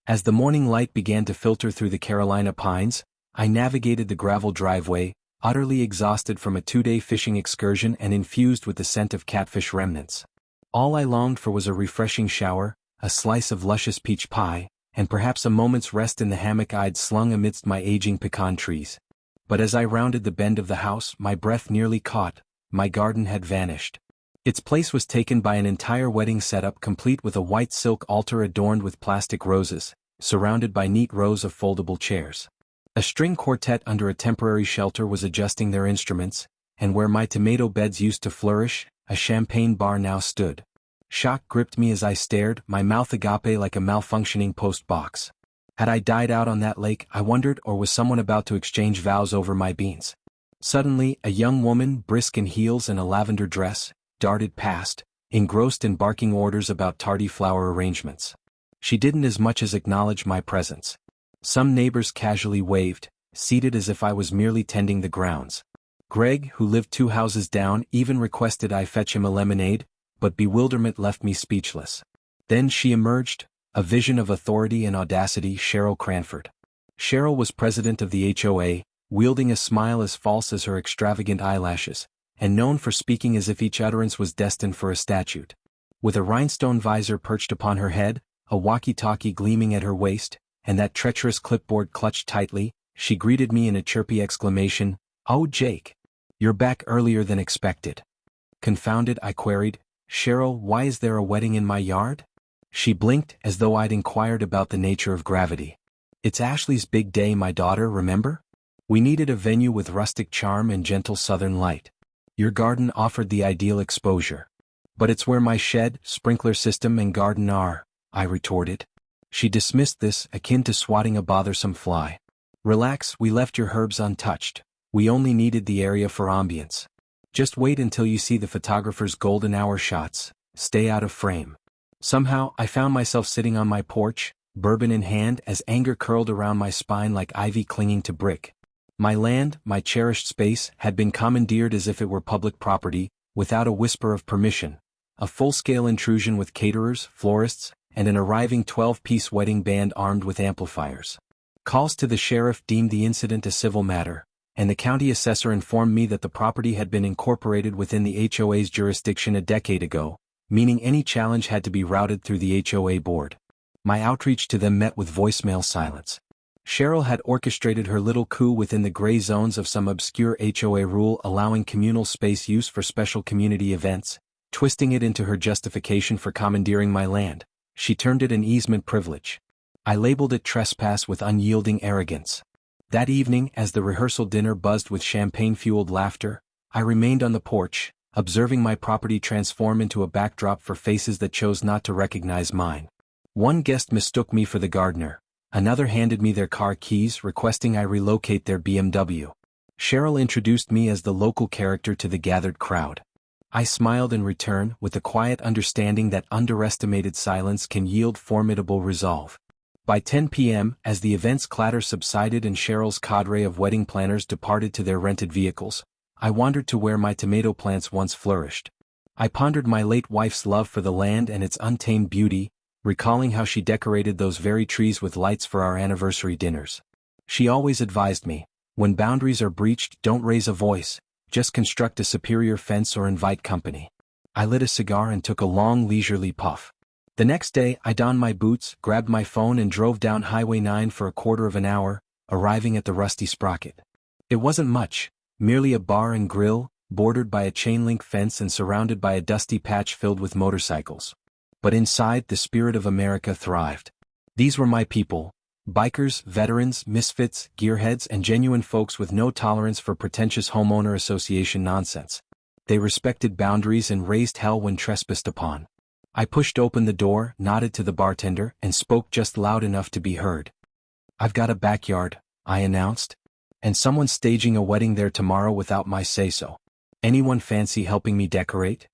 As the morning light began to filter through the Carolina pines, I navigated the gravel driveway, utterly exhausted from a 2-day fishing excursion and infused with the scent of catfish remnants. All I longed for was a refreshing shower, a slice of luscious peach pie, and perhaps a moment's rest in the hammock I'd slung amidst my aging pecan trees. But as I rounded the bend of the house, my breath nearly caught. My garden had vanished. Its place was taken by an entire wedding setup complete with a white silk altar adorned with plastic roses, surrounded by neat rows of foldable chairs. A string quartet under a temporary shelter was adjusting their instruments, and where my tomato beds used to flourish, a champagne bar now stood. Shock gripped me as I stared, my mouth agape like a malfunctioning post box. Had I died out on that lake, I wondered, or was someone about to exchange vows over my beans? Suddenly, a young woman, brisk in heels and a lavender dress, darted past, engrossed in barking orders about tardy flower arrangements. She didn't as much as acknowledge my presence. Some neighbors casually waved, seated as if I was merely tending the grounds. Greg, who lived 2 houses down, even requested I fetch him a lemonade, but bewilderment left me speechless. Then she emerged, a vision of authority and audacity, Cheryl Cranford. Cheryl was president of the HOA, wielding a smile as false as her extravagant eyelashes, and known for speaking as if each utterance was destined for a statute. With a rhinestone visor perched upon her head, a walkie-talkie gleaming at her waist, and that treacherous clipboard clutched tightly, she greeted me in a chirpy exclamation, "Oh, Jake. You're back earlier than expected." Confounded, I queried, "Cheryl, why is there a wedding in my yard?" She blinked as though I'd inquired about the nature of gravity. "It's Ashley's big day, my daughter, remember? We needed a venue with rustic charm and gentle southern light. Your garden offered the ideal exposure." "But it's where my shed, sprinkler system and garden are," I retorted. She dismissed this, akin to swatting a bothersome fly. "Relax, we left your herbs untouched. We only needed the area for ambience. Just wait until you see the photographer's golden hour shots. Stay out of frame." Somehow, I found myself sitting on my porch, bourbon in hand, as anger curled around my spine like ivy clinging to brick. My land, my cherished space, had been commandeered as if it were public property, without a whisper of permission. A full-scale intrusion with caterers, florists, and an arriving 12-piece wedding band armed with amplifiers. Calls to the sheriff deemed the incident a civil matter, and the county assessor informed me that the property had been incorporated within the HOA's jurisdiction a decade ago, meaning any challenge had to be routed through the HOA board. My outreach to them met with voicemail silence. Cheryl had orchestrated her little coup within the gray zones of some obscure HOA rule allowing communal space use for special community events, twisting it into her justification for commandeering my land. She termed it an easement privilege. I labeled it trespass with unyielding arrogance. That evening, as the rehearsal dinner buzzed with champagne-fueled laughter, I remained on the porch, observing my property transform into a backdrop for faces that chose not to recognize mine. One guest mistook me for the gardener. Another handed me their car keys, requesting I relocate their BMW. Cheryl introduced me as the local character to the gathered crowd. I smiled in return, with the quiet understanding that underestimated silence can yield formidable resolve. By 10 p.m., as the event's clatter subsided and Cheryl's cadre of wedding planners departed to their rented vehicles, I wandered to where my tomato plants once flourished. I pondered my late wife's love for the land and its untamed beauty, recalling how she decorated those very trees with lights for our anniversary dinners. She always advised me, when boundaries are breached, don't raise a voice, just construct a superior fence or invite company. I lit a cigar and took a long leisurely puff. The next day, I donned my boots, grabbed my phone and drove down Highway 9 for a quarter of an hour, arriving at the Rusty Sprocket. It wasn't much, merely a bar and grill, bordered by a chain-link fence and surrounded by a dusty patch filled with motorcycles. But inside, the spirit of America thrived. These were my people, bikers, veterans, misfits, gearheads, and genuine folks with no tolerance for pretentious homeowner association nonsense. They respected boundaries and raised hell when trespassed upon. I pushed open the door, nodded to the bartender, and spoke just loud enough to be heard. "I've got a backyard," I announced, "and someone's staging a wedding there tomorrow without my say-so. Anyone fancy helping me decorate?"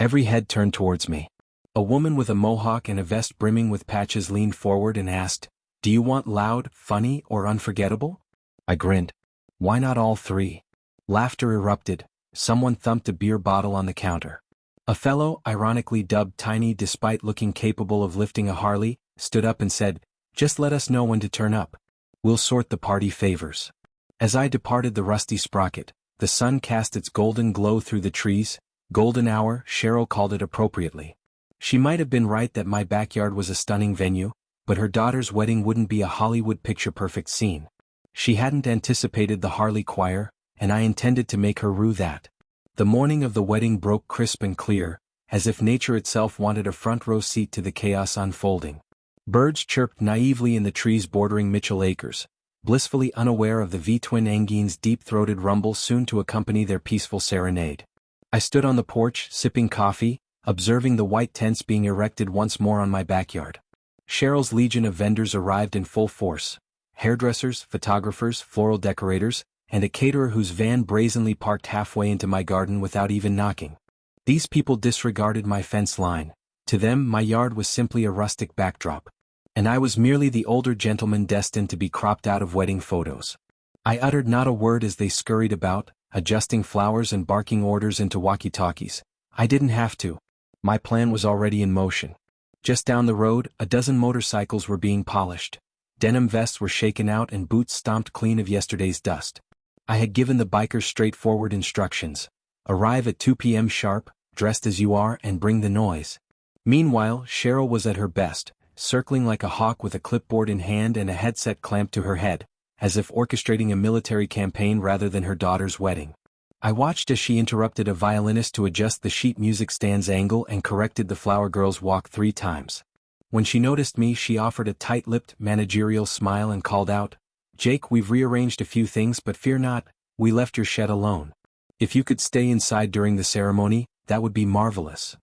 Every head turned towards me. A woman with a mohawk and a vest brimming with patches leaned forward and asked, "Do you want loud, funny, or unforgettable?" I grinned. "Why not all three?" Laughter erupted. Someone thumped a beer bottle on the counter. A fellow, ironically dubbed Tiny despite looking capable of lifting a Harley, stood up and said, Just let us know when to turn up. We'll sort the party favors. As I departed the rusty sprocket, the sun cast its golden glow through the trees. Golden hour, Cheryl called it appropriately. She might have been right that my backyard was a stunning venue, but her daughter's wedding wouldn't be a Hollywood picture-perfect scene. She hadn't anticipated the Harley choir, and I intended to make her rue that. The morning of the wedding broke crisp and clear, as if nature itself wanted a front-row seat to the chaos unfolding. Birds chirped naively in the trees bordering Mitchell Acres, blissfully unaware of the V-twin Engine's deep-throated rumble soon to accompany their peaceful serenade. I stood on the porch, sipping coffee, observing the white tents being erected once more on my backyard. Cheryl's legion of vendors arrived in full force. Hairdressers, photographers, floral decorators, and a caterer whose van brazenly parked halfway into my garden without even knocking. These people disregarded my fence line. To them, my yard was simply a rustic backdrop. And I was merely the older gentleman destined to be cropped out of wedding photos. I uttered not a word as they scurried about, adjusting flowers and barking orders into walkie-talkies. I didn't have to. My plan was already in motion. Just down the road, a dozen motorcycles were being polished. Denim vests were shaken out and boots stomped clean of yesterday's dust. I had given the bikers straightforward instructions. Arrive at 2 p.m. sharp, dressed as you are, and bring the noise. Meanwhile, Cheryl was at her best, circling like a hawk with a clipboard in hand and a headset clamped to her head, as if orchestrating a military campaign rather than her daughter's wedding. I watched as she interrupted a violinist to adjust the sheet music stand's angle and corrected the flower girl's walk 3 times. When she noticed me, she offered a tight-lipped, managerial smile and called out, "Jake, we've rearranged a few things, but fear not, we left your shed alone. If you could stay inside during the ceremony, that would be marvelous."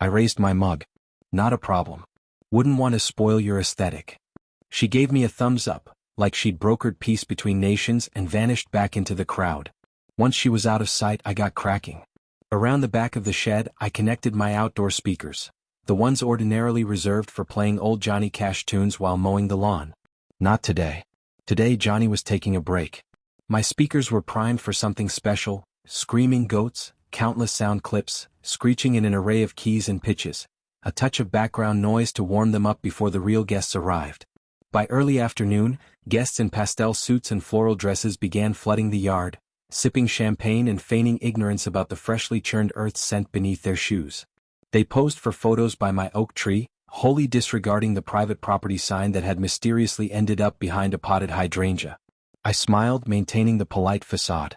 I raised my mug. "Not a problem. Wouldn't want to spoil your aesthetic." She gave me a thumbs up, like she'd brokered peace between nations, and vanished back into the crowd. Once she was out of sight, I got cracking. Around the back of the shed, I connected my outdoor speakers, the ones ordinarily reserved for playing old Johnny Cash tunes while mowing the lawn. Not today. Today Johnny was taking a break. My speakers were primed for something special: screaming goats, countless sound clips, screeching in an array of keys and pitches, a touch of background noise to warm them up before the real guests arrived. By early afternoon, guests in pastel suits and floral dresses began flooding the yard, sipping champagne and feigning ignorance about the freshly churned earth scent beneath their shoes. They posed for photos by my oak tree, wholly disregarding the private property sign that had mysteriously ended up behind a potted hydrangea. I smiled, maintaining the polite facade.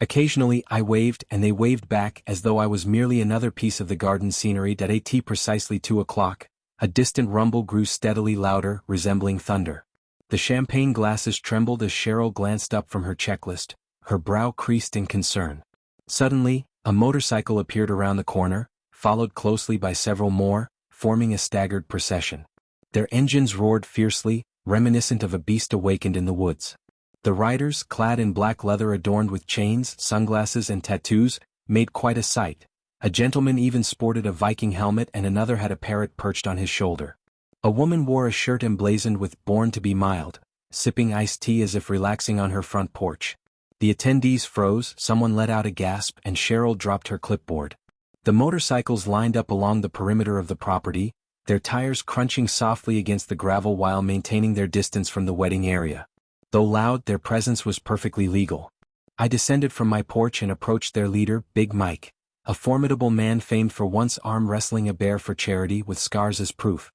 Occasionally I waved and they waved back as though I was merely another piece of the garden scenery. At precisely 2 o'clock, a distant rumble grew steadily louder, resembling thunder. The champagne glasses trembled as Cheryl glanced up from her checklist, her brow creased in concern. Suddenly, a motorcycle appeared around the corner, followed closely by several more, forming a staggered procession. Their engines roared fiercely, reminiscent of a beast awakened in the woods. The riders, clad in black leather adorned with chains, sunglasses and tattoos, made quite a sight. A gentleman even sported a Viking helmet and another had a parrot perched on his shoulder. A woman wore a shirt emblazoned with "Born to be Mild," sipping iced tea as if relaxing on her front porch. The attendees froze, someone let out a gasp, and Cheryl dropped her clipboard. The motorcycles lined up along the perimeter of the property, their tires crunching softly against the gravel while maintaining their distance from the wedding area. Though loud, their presence was perfectly legal. I descended from my porch and approached their leader, Big Mike, a formidable man famed for once arm wrestling a bear for charity with scars as proof.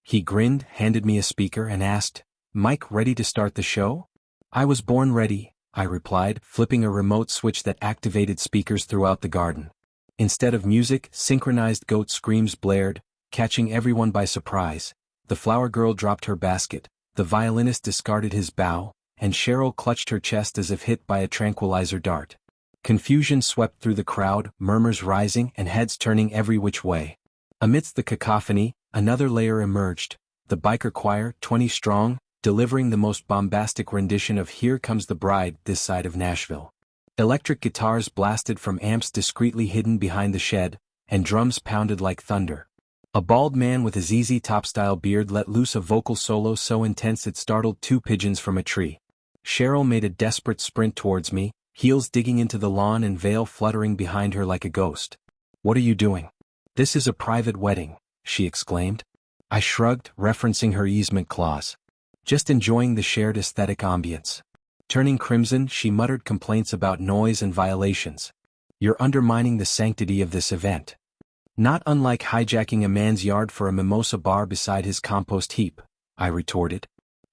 He grinned, handed me a speaker and asked, "Mike, ready to start the show?" "I was born ready," I replied, flipping a remote switch that activated speakers throughout the garden. Instead of music, synchronized goat screams blared, catching everyone by surprise. The flower girl dropped her basket, the violinist discarded his bow, and Cheryl clutched her chest as if hit by a tranquilizer dart. Confusion swept through the crowd, murmurs rising and heads turning every which way. Amidst the cacophony, another layer emerged, the biker choir, 20 strong, delivering the most bombastic rendition of "Here Comes the Bride" this side of Nashville. Electric guitars blasted from amps discreetly hidden behind the shed, and drums pounded like thunder. A bald man with a ZZ Top-style beard let loose a vocal solo so intense it startled 2 pigeons from a tree. Cheryl made a desperate sprint towards me, heels digging into the lawn and veil fluttering behind her like a ghost. "What are you doing?" "This is a private wedding," she exclaimed. I shrugged, referencing her easement clause. Just enjoying the shared aesthetic ambience. Turning crimson, she muttered complaints about noise and violations. You're undermining the sanctity of this event. Not unlike hijacking a man's yard for a mimosa bar beside his compost heap, I retorted.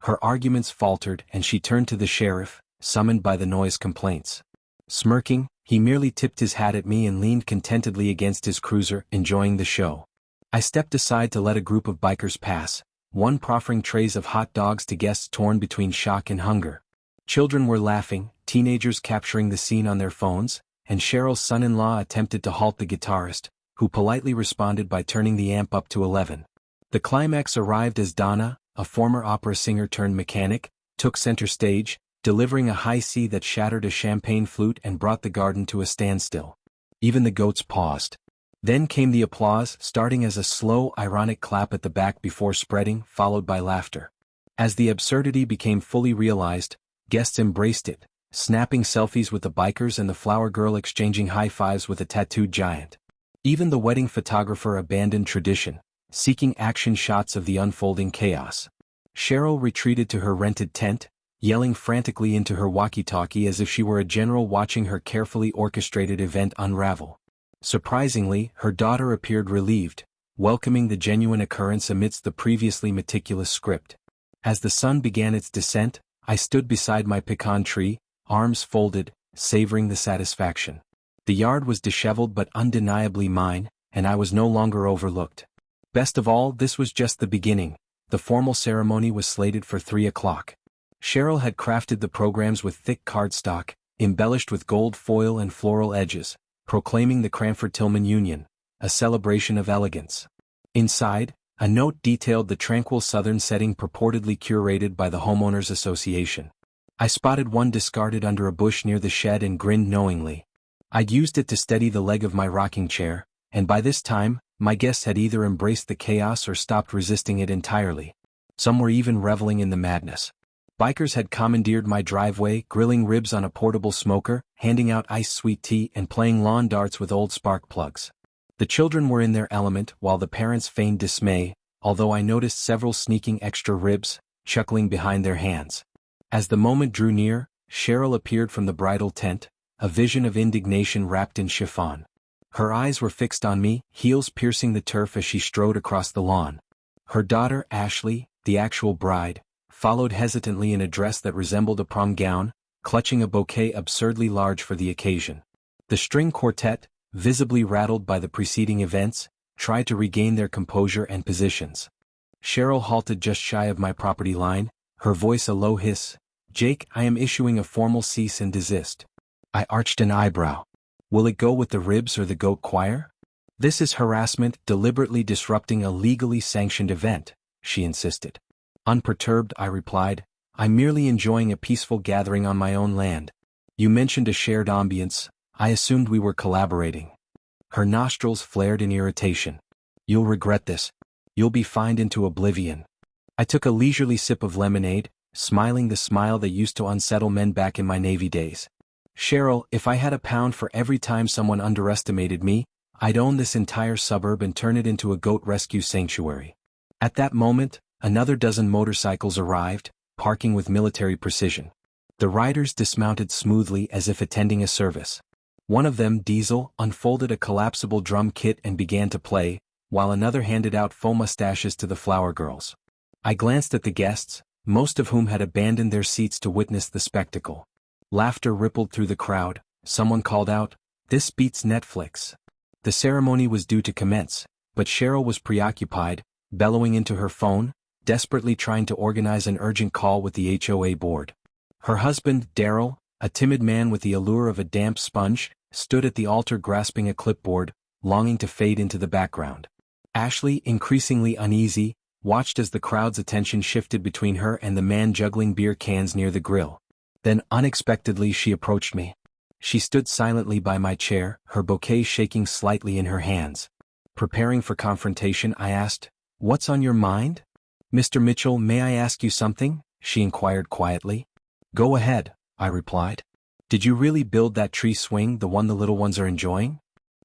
Her arguments faltered and she turned to the sheriff, summoned by the noise complaints. Smirking, he merely tipped his hat at me and leaned contentedly against his cruiser, enjoying the show. I stepped aside to let a group of bikers pass, one proffering trays of hot dogs to guests torn between shock and hunger. Children were laughing, teenagers capturing the scene on their phones, and Cheryl's son-in-law attempted to halt the guitarist, who politely responded by turning the amp up to 11. The climax arrived as Donna, a former opera singer turned mechanic, took center stage, delivering a high C that shattered a champagne flute and brought the garden to a standstill. Even the goats paused. Then came the applause, starting as a slow, ironic clap at the back before spreading, followed by laughter. As the absurdity became fully realized, guests embraced it, snapping selfies with the bikers and the flower girl exchanging high fives with a tattooed giant. Even the wedding photographer abandoned tradition, seeking action shots of the unfolding chaos. Cheryl retreated to her rented tent, yelling frantically into her walkie-talkie as if she were a general watching her carefully orchestrated event unravel. Surprisingly, her daughter appeared relieved, welcoming the genuine occurrence amidst the previously meticulous script. As the sun began its descent, I stood beside my pecan tree, arms folded, savoring the satisfaction. The yard was disheveled but undeniably mine, and I was no longer overlooked. Best of all, this was just the beginning. The formal ceremony was slated for 3 o'clock. Cheryl had crafted the programs with thick cardstock, embellished with gold foil and floral edges, proclaiming the Cranford-Tillman Union, a celebration of elegance. Inside, a note detailed the tranquil southern setting purportedly curated by the Homeowners Association. I spotted one discarded under a bush near the shed and grinned knowingly. I'd used it to steady the leg of my rocking chair, and by this time, my guests had either embraced the chaos or stopped resisting it entirely. Some were even reveling in the madness. Bikers had commandeered my driveway, grilling ribs on a portable smoker, handing out iced sweet tea and playing lawn darts with old spark plugs. The children were in their element while the parents feigned dismay, although I noticed several sneaking extra ribs, chuckling behind their hands. As the moment drew near, Cheryl appeared from the bridal tent, a vision of indignation wrapped in chiffon. Her eyes were fixed on me, heels piercing the turf as she strode across the lawn. Her daughter, Ashley, the actual bride, followed hesitantly in a dress that resembled a prom gown, clutching a bouquet absurdly large for the occasion. The string quartet, visibly rattled by the preceding events, tried to regain their composure and positions. Cheryl halted just shy of my property line, her voice a low hiss. "Jake, I am issuing a formal cease and desist." I arched an eyebrow. "Will it go with the ribs or the goat choir?" "This is harassment, deliberately disrupting a legally sanctioned event," she insisted. Unperturbed, I replied, "I'm merely enjoying a peaceful gathering on my own land. You mentioned a shared ambience. I assumed we were collaborating." Her nostrils flared in irritation. "You'll regret this. You'll be fined into oblivion." I took a leisurely sip of lemonade, smiling the smile that used to unsettle men back in my Navy days. "Cheryl, if I had a pound for every time someone underestimated me, I'd own this entire suburb and turn it into a goat rescue sanctuary." At that moment, another dozen motorcycles arrived, parking with military precision. The riders dismounted smoothly as if attending a service. One of them, Diesel, unfolded a collapsible drum kit and began to play, while another handed out faux mustaches to the flower girls. I glanced at the guests, most of whom had abandoned their seats to witness the spectacle. Laughter rippled through the crowd. Someone called out, "This beats Netflix." The ceremony was due to commence, but Cheryl was preoccupied, bellowing into her phone, desperately trying to organize an urgent call with the HOA board. Her husband, Daryl, a timid man with the allure of a damp sponge, stood at the altar grasping a clipboard, longing to fade into the background. Ashley, increasingly uneasy, watched as the crowd's attention shifted between her and the man juggling beer cans near the grill. Then unexpectedly she approached me. She stood silently by my chair, her bouquet shaking slightly in her hands. Preparing for confrontation, I asked, "What's on your mind?" "Mr. Mitchell, may I ask you something?" she inquired quietly. "Go ahead," I replied. "Did you really build that tree swing, the one the little ones are enjoying?"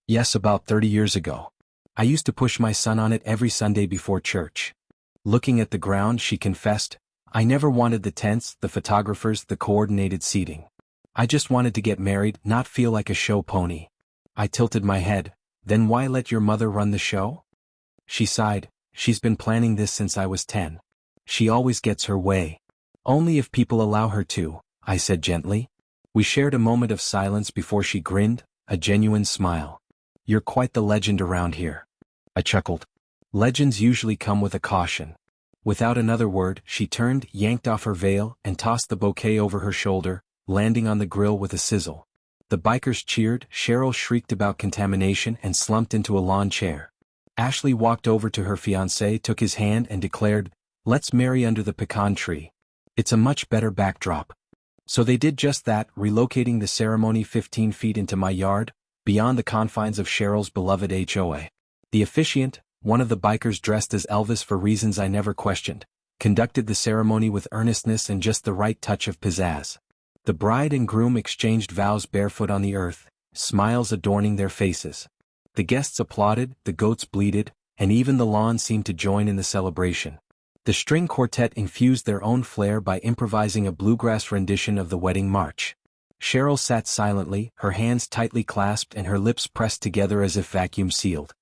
"Yes, about 30 years ago. I used to push my son on it every Sunday before church." Looking at the ground, she confessed, I never wanted the tents, the photographers, the coordinated seating. I just wanted to get married, not feel like a show pony. I tilted my head. Then why let your mother run the show? She sighed. She's been planning this since I was 10. She always gets her way. Only if people allow her to, I said gently. We shared a moment of silence before she grinned, a genuine smile. You're quite the legend around here. I chuckled. Legends usually come with a caution. Without another word, she turned, yanked off her veil, and tossed the bouquet over her shoulder, landing on the grill with a sizzle. The bikers cheered, Cheryl shrieked about contamination and slumped into a lawn chair. Ashley walked over to her fiancé, took his hand and declared, "Let's marry under the pecan tree. It's a much better backdrop." So they did just that, relocating the ceremony 15 feet into my yard, beyond the confines of Cheryl's beloved HOA. The officiant, one of the bikers dressed as Elvis for reasons I never questioned, conducted the ceremony with earnestness and just the right touch of pizzazz. The bride and groom exchanged vows barefoot on the earth, smiles adorning their faces. The guests applauded, the goats bleated, and even the lawn seemed to join in the celebration. The string quartet infused their own flair by improvising a bluegrass rendition of the wedding march. Cheryl sat silently, her hands tightly clasped and her lips pressed together as if vacuum-sealed.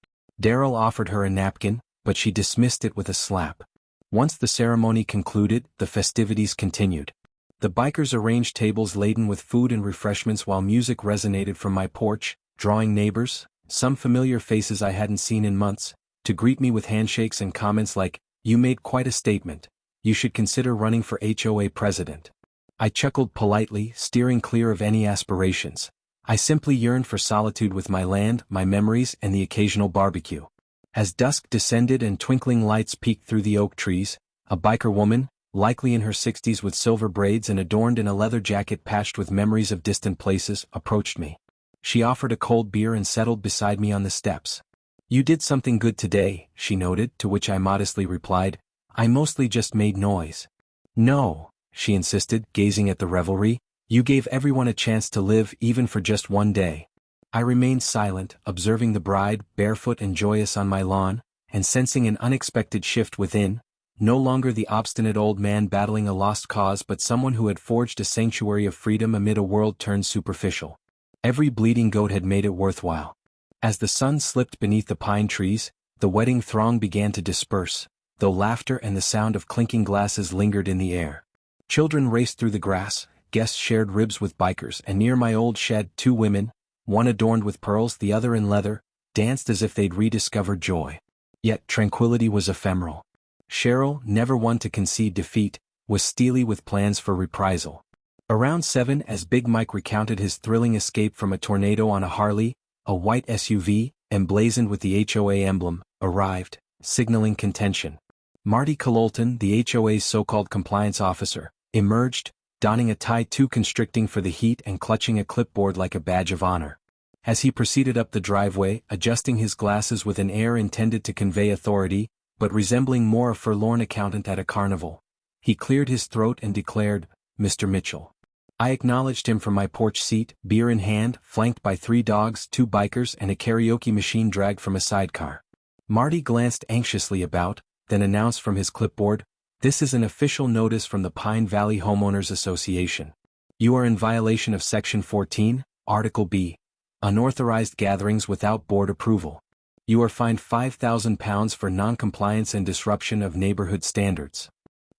Darryl offered her a napkin, but she dismissed it with a slap. Once the ceremony concluded, the festivities continued. The bikers arranged tables laden with food and refreshments while music resonated from my porch, drawing neighbors, some familiar faces I hadn't seen in months, to greet me with handshakes and comments like, "You made quite a statement. You should consider running for HOA president." I chuckled politely, steering clear of any aspirations. I simply yearned for solitude with my land, my memories, and the occasional barbecue. As dusk descended and twinkling lights peeked through the oak trees, a biker woman, likely in her 60s with silver braids and adorned in a leather jacket patched with memories of distant places, approached me. She offered a cold beer and settled beside me on the steps. "You did something good today," she noted, to which I modestly replied, "I mostly just made noise." "No," she insisted, gazing at the revelry, "you gave everyone a chance to live even for just one day." I remained silent, observing the bride, barefoot and joyous on my lawn, and sensing an unexpected shift within. No longer the obstinate old man battling a lost cause but someone who had forged a sanctuary of freedom amid a world turned superficial. Every bleeding goat had made it worthwhile. As the sun slipped beneath the pine trees, the wedding throng began to disperse, though laughter and the sound of clinking glasses lingered in the air. Children raced through the grass, guests shared ribs with bikers, and near my old shed 2 women, one adorned with pearls the other in leather, danced as if they'd rediscovered joy. Yet tranquility was ephemeral. Cheryl, never one to concede defeat, was steely with plans for reprisal. Around 7, as Big Mike recounted his thrilling escape from a tornado on a Harley, a white SUV, emblazoned with the HOA emblem, arrived, signaling contention. Marty Cololton, the HOA's so-called compliance officer, emerged, donning a tie too constricting for the heat and clutching a clipboard like a badge of honor. As he proceeded up the driveway, adjusting his glasses with an air intended to convey authority, but resembling more a forlorn accountant at a carnival, he cleared his throat and declared, "Mr. Mitchell." I acknowledged him from my porch seat, beer in hand, flanked by 3 dogs, 2 bikers and a karaoke machine dragged from a sidecar. Marty glanced anxiously about, then announced from his clipboard, "This is an official notice from the Pine Valley Homeowners Association. You are in violation of Section 14, Article B, unauthorized gatherings without board approval. You are fined £5,000 for non-compliance and disruption of neighborhood standards."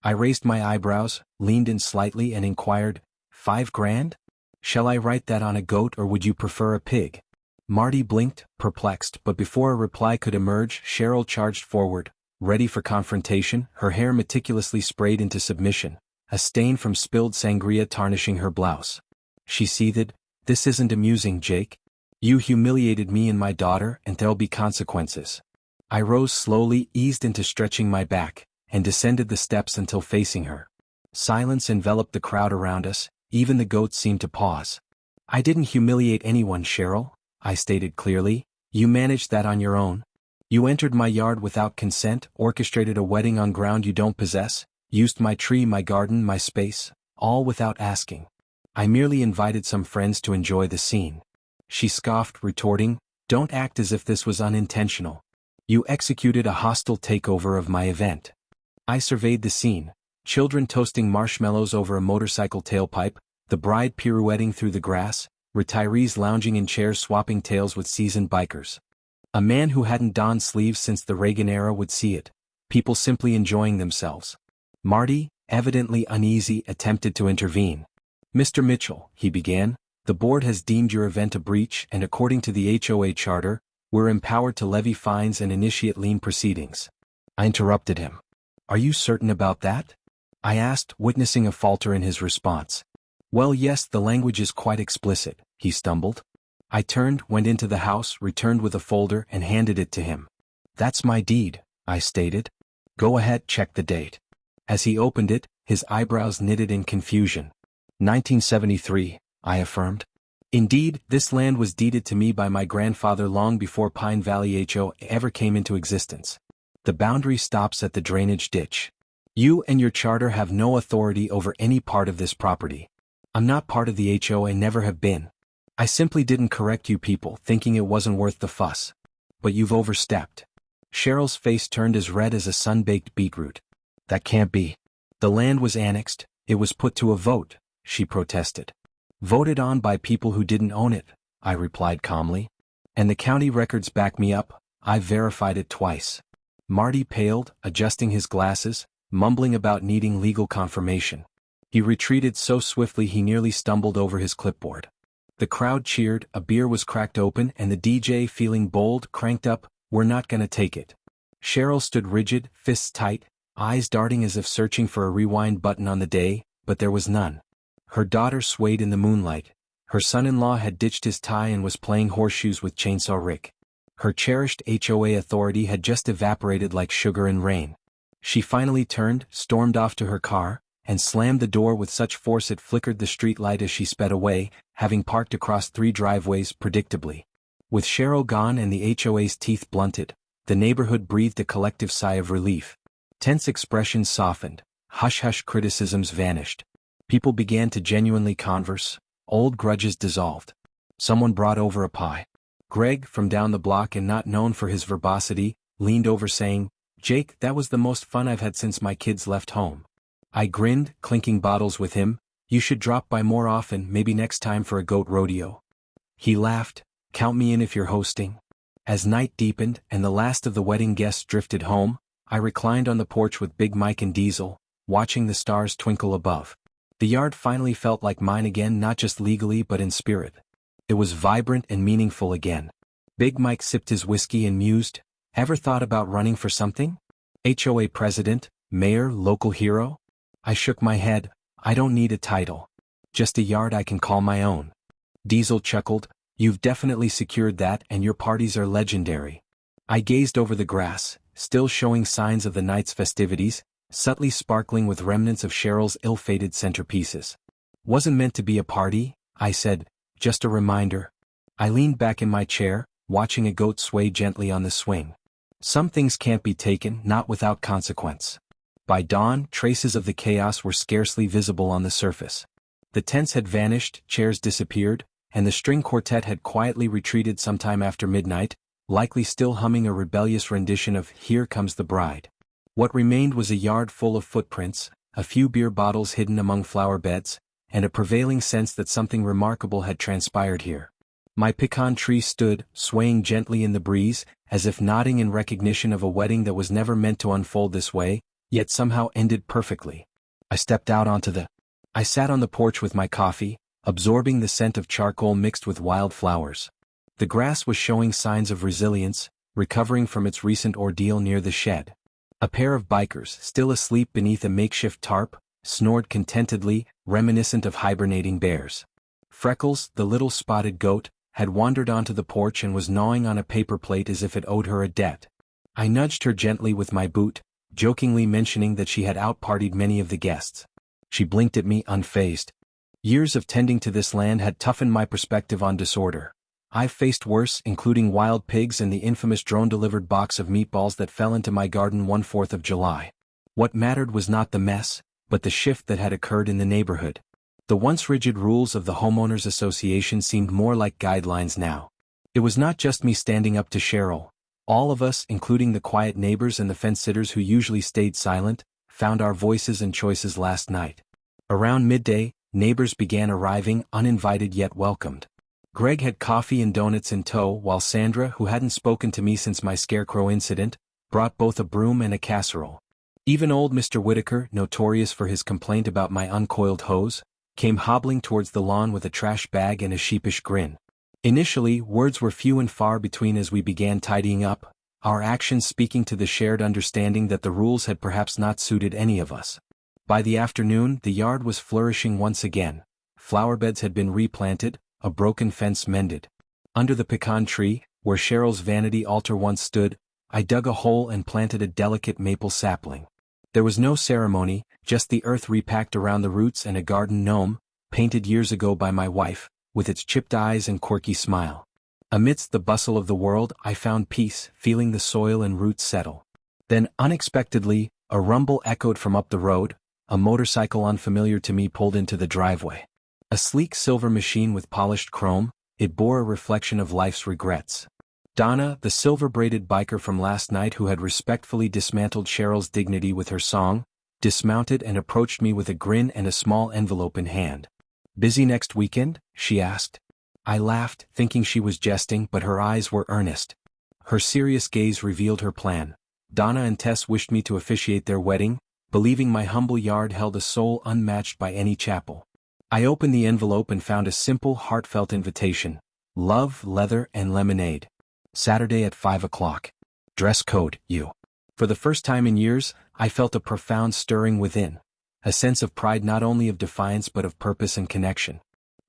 I raised my eyebrows, leaned in slightly and inquired, "$5,000? Shall I write that on a goat or would you prefer a pig?" Marty blinked, perplexed, but before a reply could emerge, Cheryl charged forward, ready for confrontation, her hair meticulously sprayed into submission, a stain from spilled sangria tarnishing her blouse. She seethed, "This isn't amusing, Jake. You humiliated me and my daughter, and there'll be consequences." I rose slowly, eased into stretching my back, and descended the steps until facing her. Silence enveloped the crowd around us, even the goats seemed to pause. "I didn't humiliate anyone, Cheryl," I stated clearly. "You managed that on your own. You entered my yard without consent, orchestrated a wedding on ground you don't possess, used my tree, my garden, my space, all without asking. I merely invited some friends to enjoy the scene." She scoffed, retorting, "Don't act as if this was unintentional. You executed a hostile takeover of my event." I surveyed the scene. Children toasting marshmallows over a motorcycle tailpipe, the bride pirouetting through the grass, retirees lounging in chairs swapping tales with seasoned bikers. A man who hadn't donned sleeves since the Reagan era would see it. People simply enjoying themselves. Marty, evidently uneasy, attempted to intervene. "Mr. Mitchell," he began, "the board has deemed your event a breach and according to the HOA charter, we're empowered to levy fines and initiate lien proceedings." I interrupted him. "Are you certain about that?" I asked, witnessing a falter in his response. "Well, yes, the language is quite explicit," he stumbled. I turned, went into the house, returned with a folder and handed it to him. "That's my deed," I stated. "Go ahead, check the date." As he opened it, his eyebrows knitted in confusion. 1973, I affirmed. "Indeed, this land was deeded to me by my grandfather long before Pine Valley HOA ever came into existence. The boundary stops at the drainage ditch. You and your charter have no authority over any part of this property. I'm not part of the HOA, never have been. I simply didn't correct you people, thinking it wasn't worth the fuss. But you've overstepped." Cheryl's face turned as red as a sun-baked beetroot. "That can't be. The land was annexed, it was put to a vote," she protested. "Voted on by people who didn't own it," I replied calmly. "And the county records back me up, I've verified it twice." Marty paled, adjusting his glasses, mumbling about needing legal confirmation. He retreated so swiftly he nearly stumbled over his clipboard. The crowd cheered, a beer was cracked open and the DJ, feeling bold, cranked up, "We're not gonna take it." Cheryl stood rigid, fists tight, eyes darting as if searching for a rewind button on the day, but there was none. Her daughter swayed in the moonlight. Her son-in-law had ditched his tie and was playing horseshoes with Chainsaw Rick. Her cherished HOA authority had just evaporated like sugar in rain. She finally turned, stormed off to her car, and slammed the door with such force it flickered the streetlight as she sped away, having parked across 3 driveways predictably. With Cheryl gone and the HOA's teeth blunted, the neighborhood breathed a collective sigh of relief. Tense expressions softened, hush-hush criticisms vanished. People began to genuinely converse, old grudges dissolved. Someone brought over a pie. Greg, from down the block and not known for his verbosity, leaned over saying, "Jake, that was the most fun I've had since my kids left home." I grinned, clinking bottles with him. "You should drop by more often, maybe next time for a goat rodeo." He laughed, "Count me in if you're hosting." As night deepened and the last of the wedding guests drifted home, I reclined on the porch with Big Mike and Diesel, watching the stars twinkle above. The yard finally felt like mine again, not just legally but in spirit. It was vibrant and meaningful again. Big Mike sipped his whiskey and mused, "Ever thought about running for something? HOA president, mayor, local hero?" I shook my head. "I don't need a title. Just a yard I can call my own." Diesel chuckled, "You've definitely secured that and your parties are legendary." I gazed over the grass, still showing signs of the night's festivities, subtly sparkling with remnants of Cheryl's ill-fated centerpieces. "Wasn't meant to be a party," I said, "just a reminder." I leaned back in my chair, watching a goat sway gently on the swing. Some things can't be taken, not without consequence. By dawn, traces of the chaos were scarcely visible on the surface. The tents had vanished, chairs disappeared, and the string quartet had quietly retreated sometime after midnight, likely still humming a rebellious rendition of "Here Comes the Bride." What remained was a yard full of footprints, a few beer bottles hidden among flower beds, and a prevailing sense that something remarkable had transpired here. My pecan tree stood, swaying gently in the breeze, as if nodding in recognition of a wedding that was never meant to unfold this way, yet somehow ended perfectly. I sat on the porch with my coffee, absorbing the scent of charcoal mixed with wild flowers. The grass was showing signs of resilience, recovering from its recent ordeal near the shed. A pair of bikers, still asleep beneath a makeshift tarp, snored contentedly, reminiscent of hibernating bears. Freckles, the little spotted goat, had wandered onto the porch and was gnawing on a paper plate as if it owed her a debt. I nudged her gently with my boot, jokingly mentioning that she had outpartied many of the guests. She blinked at me unfazed. Years of tending to this land had toughened my perspective on disorder. I've faced worse, including wild pigs and the infamous drone-delivered box of meatballs that fell into my garden one 4th of July. What mattered was not the mess, but the shift that had occurred in the neighborhood. The once rigid rules of the homeowners association seemed more like guidelines now. It was not just me standing up to Cheryl. All of us, including the quiet neighbors and the fence-sitters who usually stayed silent, found our voices and choices last night. Around midday, neighbors began arriving, uninvited yet welcomed. Greg had coffee and donuts in tow, while Sandra, who hadn't spoken to me since my scarecrow incident, brought both a broom and a casserole. Even old Mr. Whitaker, notorious for his complaint about my uncoiled hose, came hobbling towards the lawn with a trash bag and a sheepish grin. Initially, words were few and far between as we began tidying up, our actions speaking to the shared understanding that the rules had perhaps not suited any of us. By the afternoon, the yard was flourishing once again. Flower beds had been replanted, a broken fence mended. Under the pecan tree, where Cheryl's vanity altar once stood, I dug a hole and planted a delicate maple sapling. There was no ceremony, just the earth repacked around the roots and a garden gnome, painted years ago by my wife, with its chipped eyes and quirky smile. Amidst the bustle of the world, I found peace, feeling the soil and roots settle. Then, unexpectedly, a rumble echoed from up the road. A motorcycle unfamiliar to me pulled into the driveway. A sleek silver machine with polished chrome, it bore a reflection of life's regrets. Donna, the silver-braided biker from last night who had respectfully dismantled Cheryl's dignity with her song, dismounted and approached me with a grin and a small envelope in hand. "Busy next weekend?" she asked. I laughed, thinking she was jesting, but her eyes were earnest. Her serious gaze revealed her plan. Donna and Tess wished me to officiate their wedding, believing my humble yard held a soul unmatched by any chapel. I opened the envelope and found a simple, heartfelt invitation. Love, leather, and lemonade. Saturday at 5 o'clock. Dress code, you. For the first time in years, I felt a profound stirring within. A sense of pride, not only of defiance but of purpose and connection.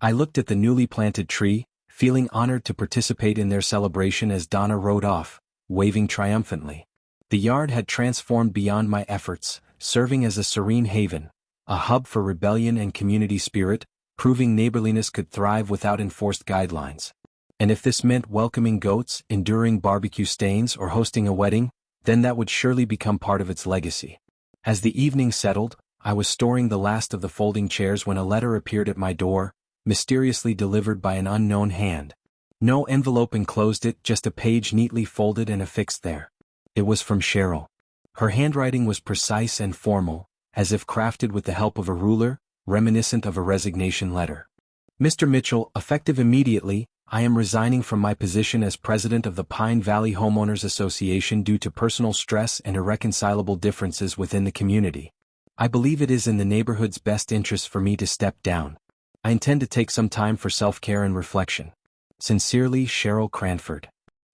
I looked at the newly planted tree, feeling honored to participate in their celebration as Donna rode off, waving triumphantly. The yard had transformed beyond my efforts, serving as a serene haven, a hub for rebellion and community spirit, proving neighborliness could thrive without enforced guidelines. And if this meant welcoming goats, enduring barbecue stains, or hosting a wedding, then that would surely become part of its legacy. As the evening settled, I was storing the last of the folding chairs when a letter appeared at my door, mysteriously delivered by an unknown hand. No envelope enclosed it, just a page neatly folded and affixed there. It was from Cheryl. Her handwriting was precise and formal, as if crafted with the help of a ruler, reminiscent of a resignation letter. "Mr. Mitchell, effective immediately, I am resigning from my position as president of the Pine Valley Homeowners Association due to personal stress and irreconcilable differences within the community. I believe it is in the neighborhood's best interest for me to step down. I intend to take some time for self-care and reflection. Sincerely, Cheryl Cranford."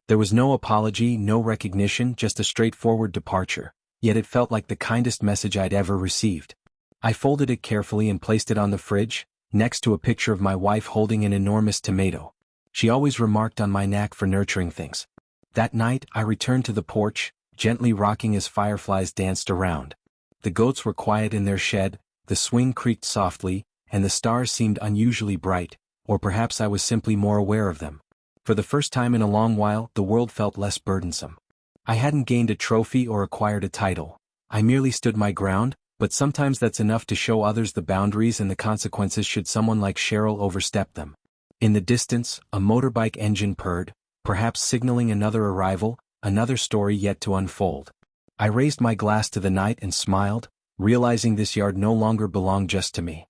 There was no apology, no recognition, just a straightforward departure, yet it felt like the kindest message I'd ever received. I folded it carefully and placed it on the fridge, next to a picture of my wife holding an enormous tomato. She always remarked on my knack for nurturing things. That night, I returned to the porch, gently rocking as fireflies danced around. The goats were quiet in their shed, the swing creaked softly, and the stars seemed unusually bright, or perhaps I was simply more aware of them. For the first time in a long while, the world felt less burdensome. I hadn't gained a trophy or acquired a title. I merely stood my ground, but sometimes that's enough to show others the boundaries and the consequences should someone like Cheryl overstep them. In the distance, a motorbike engine purred, perhaps signaling another arrival, another story yet to unfold. I raised my glass to the night and smiled, realizing this yard no longer belonged just to me.